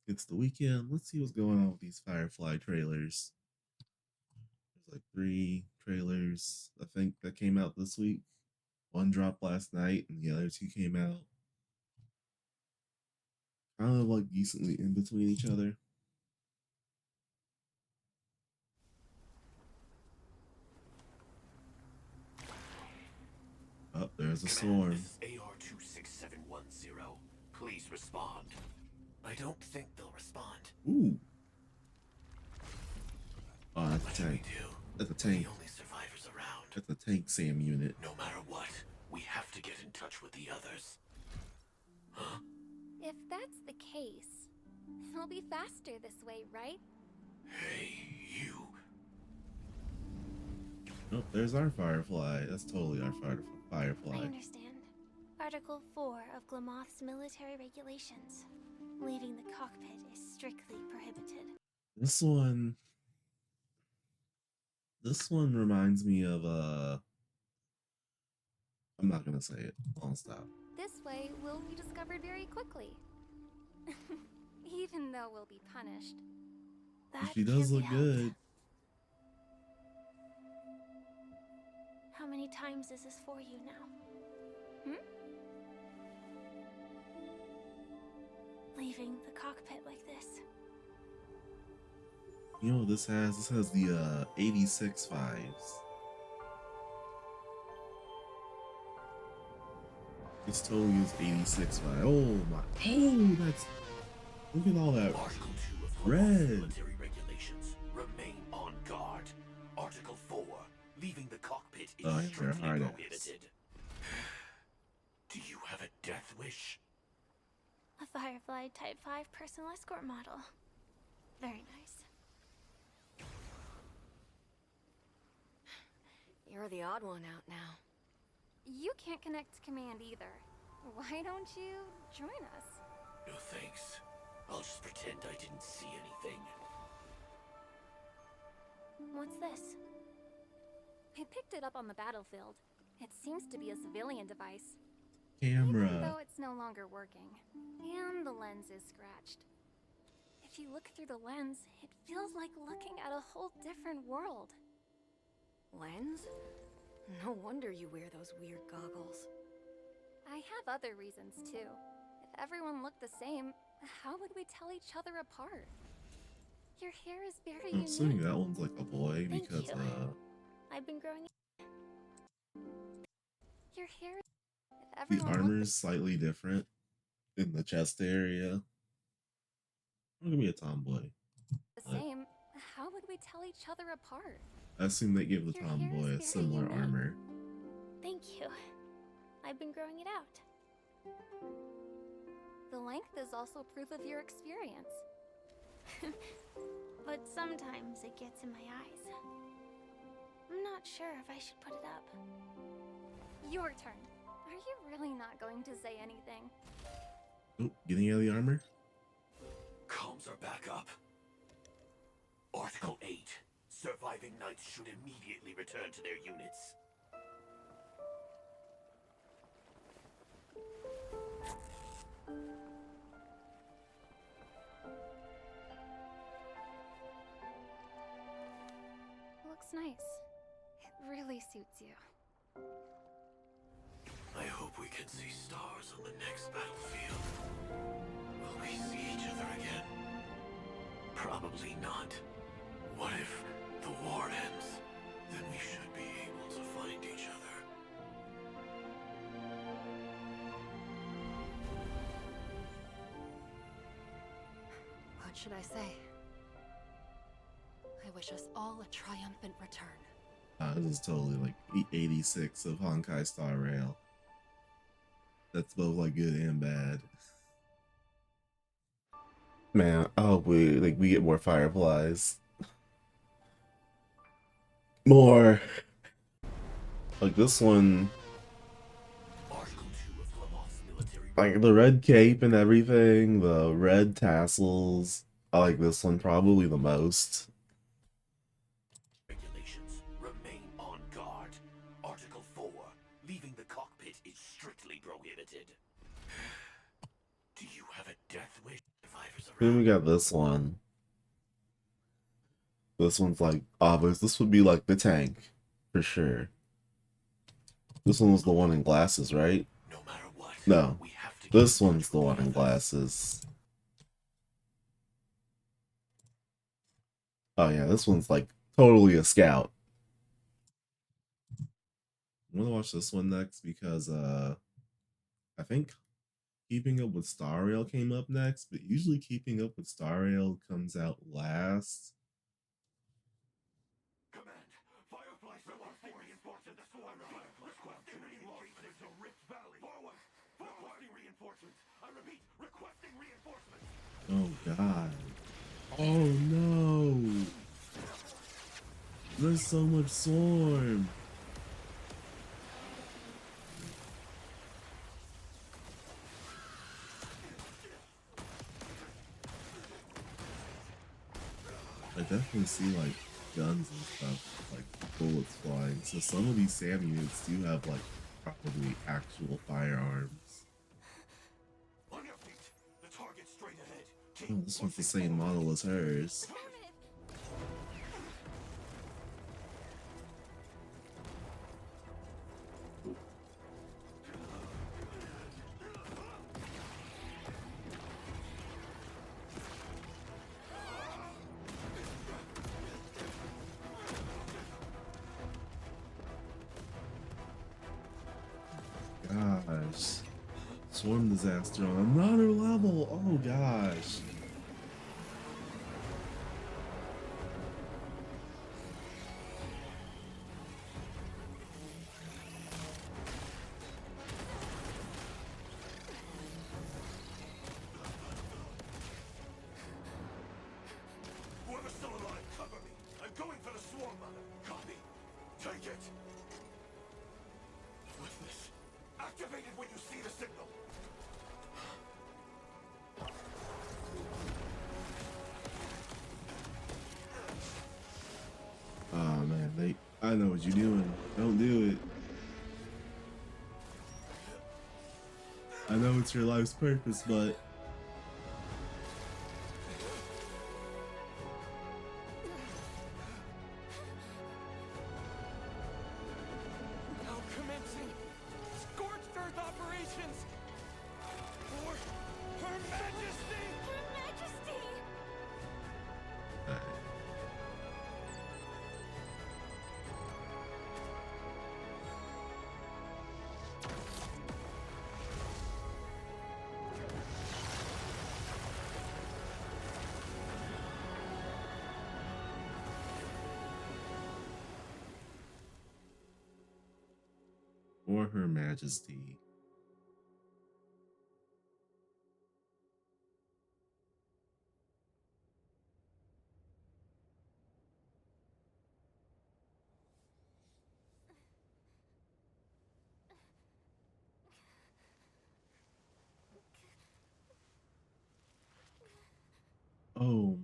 It's the weekend. Let's see what's going on with these Firefly trailers. There's like 3 trailers, I think, that came out this week. One dropped last night, and the other 2 came out kind of like decently in between each other. Oh, there's a Command, storm. this is AR-26710. Please respond. I don't think they'll respond. Ooh. Oh, that's What a should we tank. do? That's a We're tank. the only survivors around. That's a tank Sam unit. No matter what, we have to get in touch with the others. Huh? If that's the case, it'll be faster this way, right? Hey, you. Nope, there's our Firefly. That's totally our Firefly. I understand. Article 4 of Glamoth's military regulations. Leaving the cockpit is strictly prohibited. This one reminds me of I'm not gonna say it. I'll stop. This way, we'll be discovered very quickly. Even though we'll be punished. That She does can't be look helped. good. How many times is this for you now? Leaving the cockpit like this. You know what this has? This has the 86 vibes. It's totally is 86 vibe. Oh my! Oh, that's look at all that Article 2 of red. military regulations. Remain on guard. Article 4. Leaving the cockpit is Oh, yeah, strictly hard ass. prohibited. Do you have a death wish? A Firefly Type 5 personal escort model. Very nice. You're the odd one out now. You can't connect to command either. Why don't you join us? No thanks. I'll just pretend I didn't see anything. What's this? I picked it up on the battlefield. It seems to be a civilian device. Even though Camera. it's no longer working. And the lens is scratched. If you look through the lens, it feels like looking at a whole different world. Lens? No wonder you wear those weird goggles. I have other reasons too. If everyone looked the same, how would we tell each other apart? Your hair is very I'm assuming unique. that one's like a boy Thank because you. I've been growing. Your hair. If the everyone armor looked is slightly different in the chest area. I'm gonna be a tomboy. the same, how would we tell each other apart? I assume they give the Your hair is tomboy a very similar unique. armor. Thank you. I've been growing it out. The length is also proof of your experience. But sometimes it gets in my eyes. I'm not sure if I should put it up. Your turn. Are you really not going to say anything? Oh, getting out of the armor? Comms are back up. Article 8. Surviving knights should immediately return to their units. Looks nice. It really suits you. I hope we can see stars on the next battlefield. Will we see each other again? Probably not. What if the war ends? Then we should be able to find each other. What should I say? I wish us all a triumphant return. This is totally like the 86 of Honkai Star Rail. That's both like good and bad. Man, I hope we get more Fireflies. More. Like this one, Article 2 of Glamoth's military like the red cape and everything, the red tassels. I like this one probably the most. regulations. Remain on guard. Article 4. Leaving the cockpit is strictly prohibited. Do you have a death wish, survivors Then we got this one. This one's like obvious. This would be like the tank, for sure. This one was the one in glasses, right? No matter what, No. we have to This keep in one's touch the with one in others. glasses. Oh yeah, this one's like totally a scout. I'm gonna watch this one next because I think Keeping Up with Star Rail came up next, but usually Keeping Up with Star Rail comes out last. Command, Firefly requesting reinforcements. The swarm requesting reinforcements to Rift Valley. Forward, requesting reinforcements. I repeat, requesting reinforcements. Oh god. Oh no. There's so much swarm. I definitely see like guns and stuff, like bullets flying. So some of these SAM units do have like probably actual firearms. On your feet. The target straight ahead. Oh, this one's the same model as hers. Gosh. Swarm disaster on another level. Oh gosh. Whoever's still alive, cover me. I'm going for the swarm mother. Copy. Take it. Witness. Activate it when you see the signal. Oh man, I know what you're doing. Don't do it. I know it's your life's purpose, but Now commencing scorched earth operations for Her Majesty. Her Majesty! or Her Majesty. Oh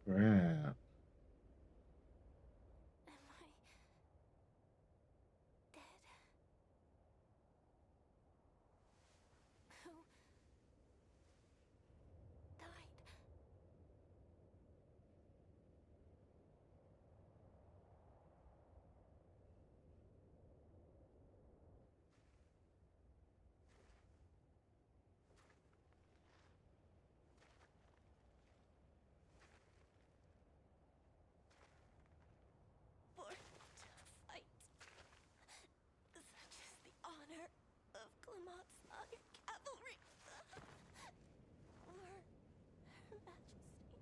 crap. Am I dead? Who died? For to fight. Such is the honor of Clement's cavalry. Or Her Majesty.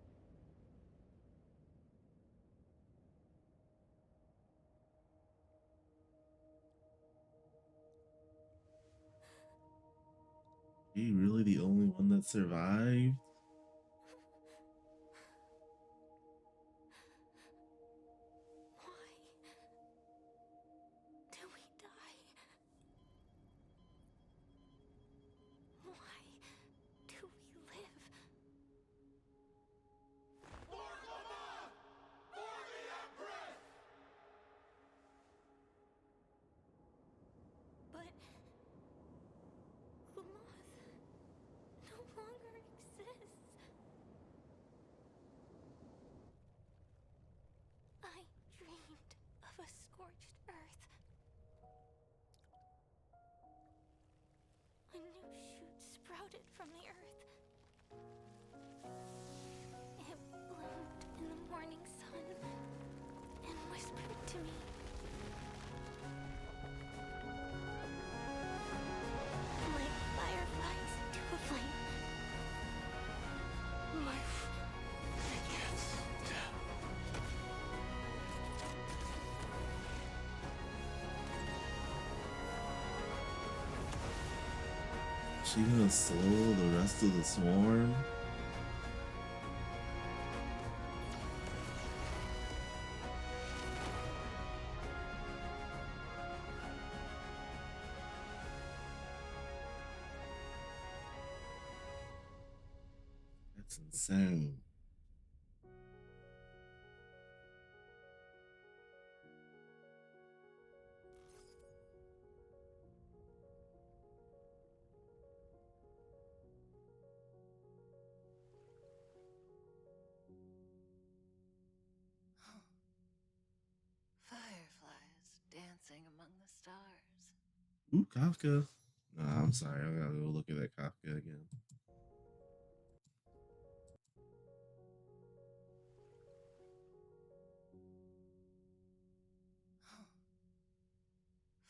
He really the only one that survived? Why do we die? Why do we live? But Clement, from the earth. It bloomed in the morning sun and whispered to me. Like fireflies to a flame. Life begets death. She gonna slow the rest of the swarm? That's insane. Fireflies dancing among the stars. Ooh, Kafka. Nah, I'm sorry. I gotta go look at that Kafka again.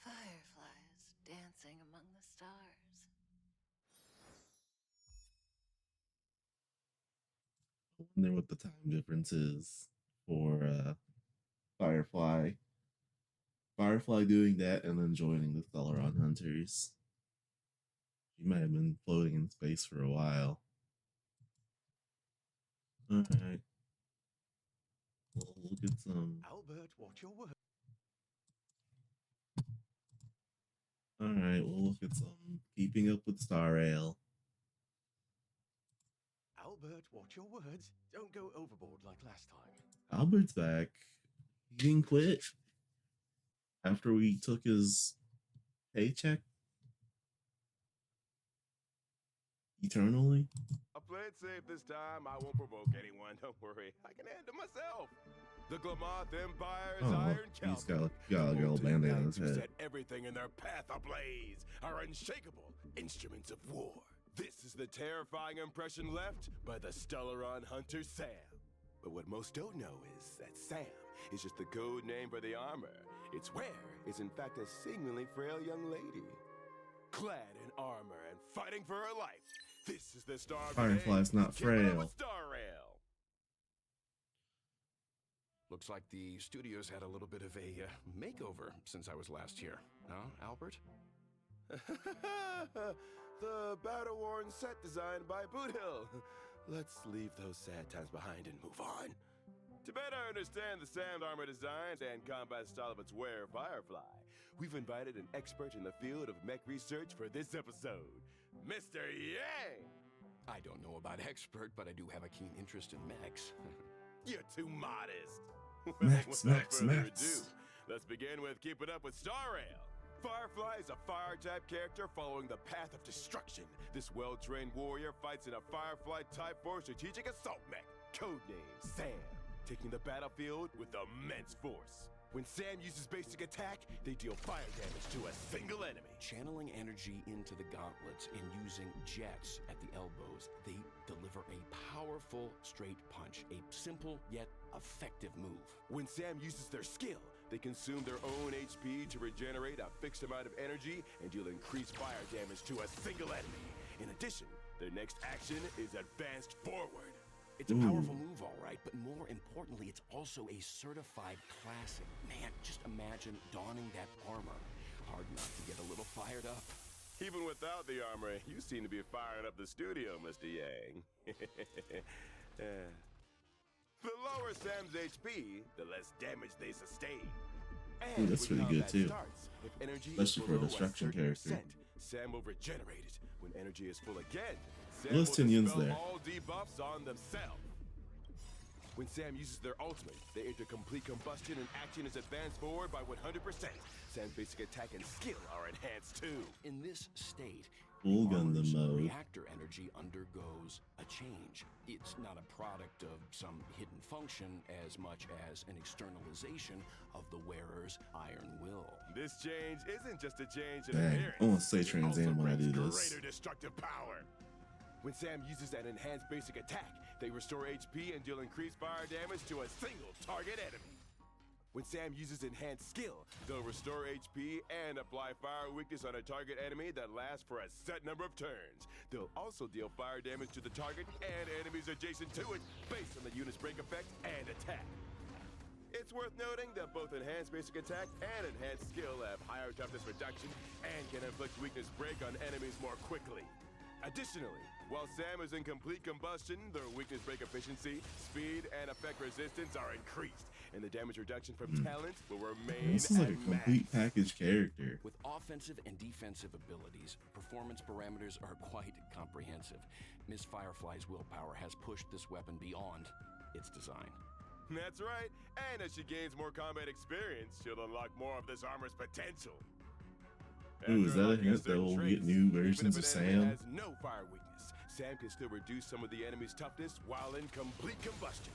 Fireflies dancing among the stars. I wonder what the time difference is for Firefly. Firefly doing that and then joining the Stellaron Hunters. She might have been floating in space for a while. Alright. We'll get some. Albert, watch your word. Alright, we'll look at some Keeping Up with Star Rail. Albert, watch your words. Don't go overboard like last time. Albert's back. He didn't quit after we took his paycheck eternally. I play it safe this time. I won't provoke anyone. Don't worry. I can handle myself. The Glamoth Empire's Oh, Iron he's Cavalry. got a girl Molten band-aid on his knights who head. set everything in their path ablaze are unshakable instruments of war. This is the terrifying impression left by the Stellaron hunter Sam. But what most don't know is that Sam is just the code name for the armor. Its wearer is in fact a seemingly frail young lady. Clad in armor and fighting for her life, this is the Star Firefly's not Keeping Up frail. with Star Rail. Looks like the studio's had a little bit of a makeover since I was last here. Huh, Albert? The battle-worn set designed by Boothill. Let's leave those sad times behind and move on. To better understand the Sam armor designs and combat style of its wearer, Firefly, we've invited an expert in the field of mech research for this episode, Mr. Yang! I don't know about expert, but I do have a keen interest in mechs. You're too modest. Max, Without Max, further Max. ado, let's begin with Keep It Up with Star Rail. Firefly is a fire-type character following the path of destruction. This well-trained warrior fights in a Firefly-type 4 strategic assault mech, codenamed Sam, taking the battlefield with immense force. When Sam uses basic attack, they deal fire damage to a single enemy. Channeling energy into the gauntlets and using jets at the elbows, they deliver a powerful straight punch, a simple yet effective move. When Sam uses their skill, they consume their own HP to regenerate a fixed amount of energy and deal increased fire damage to a single enemy. In addition, their next action is advanced forward. It's a powerful move, all right, but more importantly, it's also a certified classic. Man, just imagine donning that armor. Hard not to get a little fired up. Even without the armor, you seem to be firing up the studio, Mr. Yang. The lower Sam's HP, the less damage they sustain. Ooh, that's when pretty good, combat too. Starts, if energy Especially is for a below destruction certain character. percent, Sam will regenerate it. When energy is full again, Sam Those will Tinyans dispel there. all debuffs on themselves. When Sam uses their ultimate, they enter complete combustion and action is advanced forward by 100%. Sam's basic attack and skill are enhanced too. In this state, Full the Gundam armor's mode. reactor energy undergoes a change. It's not a product of some hidden function as much as an externalization of the wearer's iron will. This change isn't just a change in Dang, appearance. I wanna say it Trans also Am when I brings do this. greater destructive power. When Sam uses an enhanced basic attack, they restore HP and deal increased fire damage to a single target enemy. When Sam uses enhanced skill, they'll restore HP and apply fire weakness on a target enemy that lasts for a set number of turns. They'll also deal fire damage to the target and enemies adjacent to it based on the unit's break effect and attack. It's worth noting that both enhanced basic attack and enhanced skill have higher toughness reduction and can inflict weakness break on enemies more quickly. Additionally, while Sam is in complete combustion, their weakness break efficiency, speed, and effect resistance are increased, and the damage reduction from talent will remain This is like a at complete max. package character. With offensive and defensive abilities, performance parameters are quite comprehensive. Miss Firefly's willpower has pushed this weapon beyond its design. That's right, and as she gains more combat experience, she'll unlock more of this armor's potential. Ooh, is After that a unlocking hint that certain we'll traits, get new even versions if of an enemy Sam? has no fire weakness, Sam can still reduce some of the enemy's toughness while in complete combustion.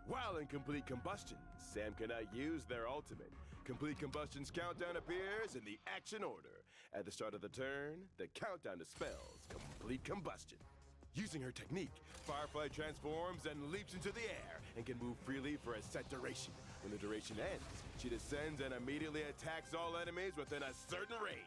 While in complete combustion, Sam cannot use their ultimate. Complete combustion's countdown appears in the action order. At the start of the turn, the countdown to spells complete combustion. Using her technique, Firefly transforms and leaps into the air and can move freely for a set duration. When the duration ends, she descends and immediately attacks all enemies within a certain range.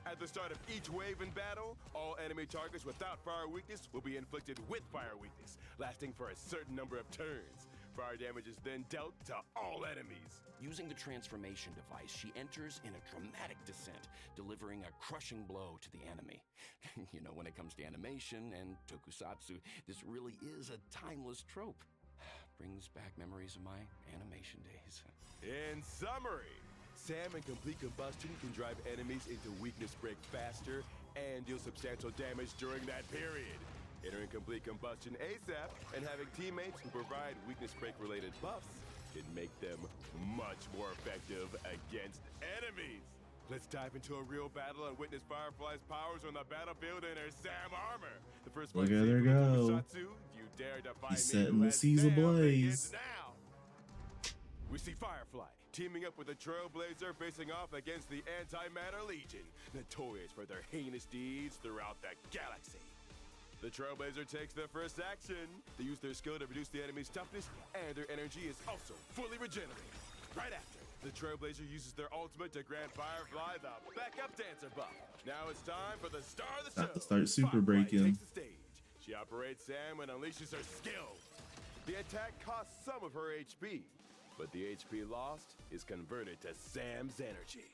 At the start of each wave in battle, all enemy targets without fire weakness will be inflicted with fire weakness, lasting for a certain number of turns. Fire damage is then dealt to all enemies. Using the transformation device, she enters in a dramatic descent, delivering a crushing blow to the enemy. You know, when it comes to animation and tokusatsu, this really is a timeless trope. Brings back memories of my animation days. In summary, Sam in complete combustion can drive enemies into weakness break faster and deal substantial damage during that period. Entering complete combustion ASAP and having teammates who provide weakness break related buffs can make them much more effective against enemies. Let's dive into a real battle and witness Firefly's powers on the battlefield in her Sam armor. The first Look fight at her sequence of go. Tokusatsu, if you dare defy He's me setting who the has seas Sam, ablaze. begins now. We see Firefly teaming up with the Trailblazer facing off against the Antimatter Legion, notorious for their heinous deeds throughout the galaxy. The Trailblazer takes their first action. They use their skill to reduce the enemy's toughness, and their energy is also fully regenerated. Right after, the Trailblazer uses their ultimate to grant Firefly the backup dancer buff. Now it's time for the star of the show. Got to start super Firefly breaking. takes the stage. She operates Sam and unleashes her skill. The attack costs some of her HP, but the HP lost is converted to Sam's energy.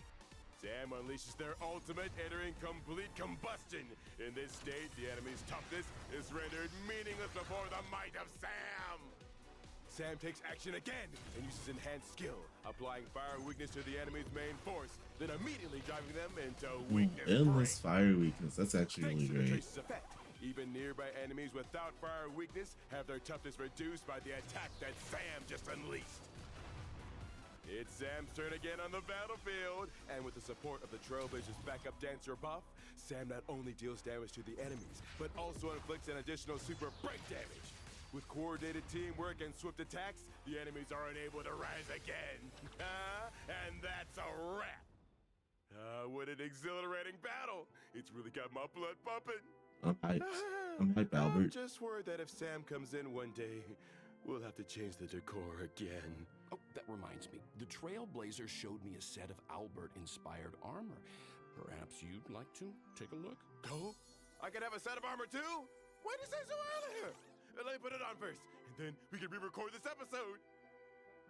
Sam unleashes their ultimate, entering complete combustion. In this state, the enemy's toughness is rendered meaningless before the might of Sam. Sam takes action again and uses enhanced skill, applying fire weakness to the enemy's main force, then immediately driving them into weakness Endless break. fire weakness. That's actually Thanks really to the great. trace's effect, even nearby enemies without fire weakness have their toughness reduced by the attack that Sam just unleashed. It's Sam's turn again on the battlefield, and with the support of the Trailblazer's backup dancer buff, Sam not only deals damage to the enemies, but also inflicts an additional super break damage. With coordinated teamwork and swift attacks, the enemies are unable to rise again. And that's a wrap. What an exhilarating battle. It's really got my blood pumping. I'm hyped. I'm hyped, I'm Albert. just worried that if Sam comes in one day, we'll have to change the decor again. Oh, that reminds me. The Trailblazer showed me a set of Albert-inspired armor. Perhaps you'd like to take a look? Oh, I could have a set of armor too? Why did you say so earlier? Let me put it on first, and then we can re-record this episode.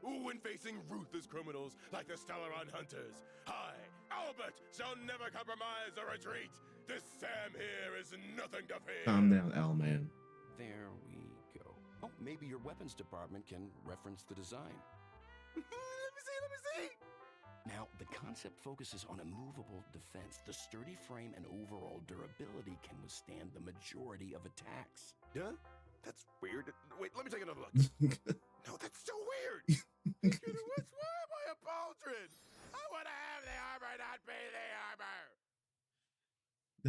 Ooh, when facing ruthless criminals like the Stellaron Hunters, I, Albert, shall never compromise or retreat. This Sam here is nothing to fear. Calm down, Owlman. There we go. Oh, maybe your weapons department can reference the design. Let me see. Now, the concept focuses on a movable defense. The sturdy frame and overall durability can withstand the majority of attacks. Huh? That's weird. Wait, let me take another look. No, that's so weird. Why am I a pauldron? I want to have the armor, not be the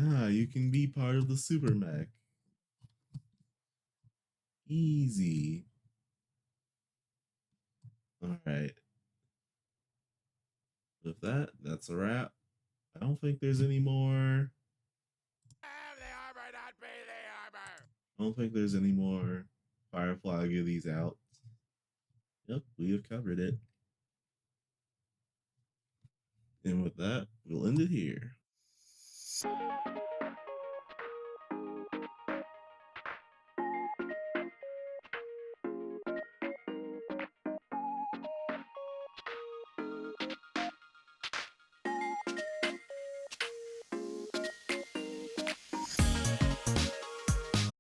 armor. Nah, you can be part of the super mech. Easy. All right. With that, that's a wrap. I don't think there's any more. Have the armor, not be the armor. I don't think there's any more Firefly goodies out. Yep, we have covered it. And with that, we'll end it here.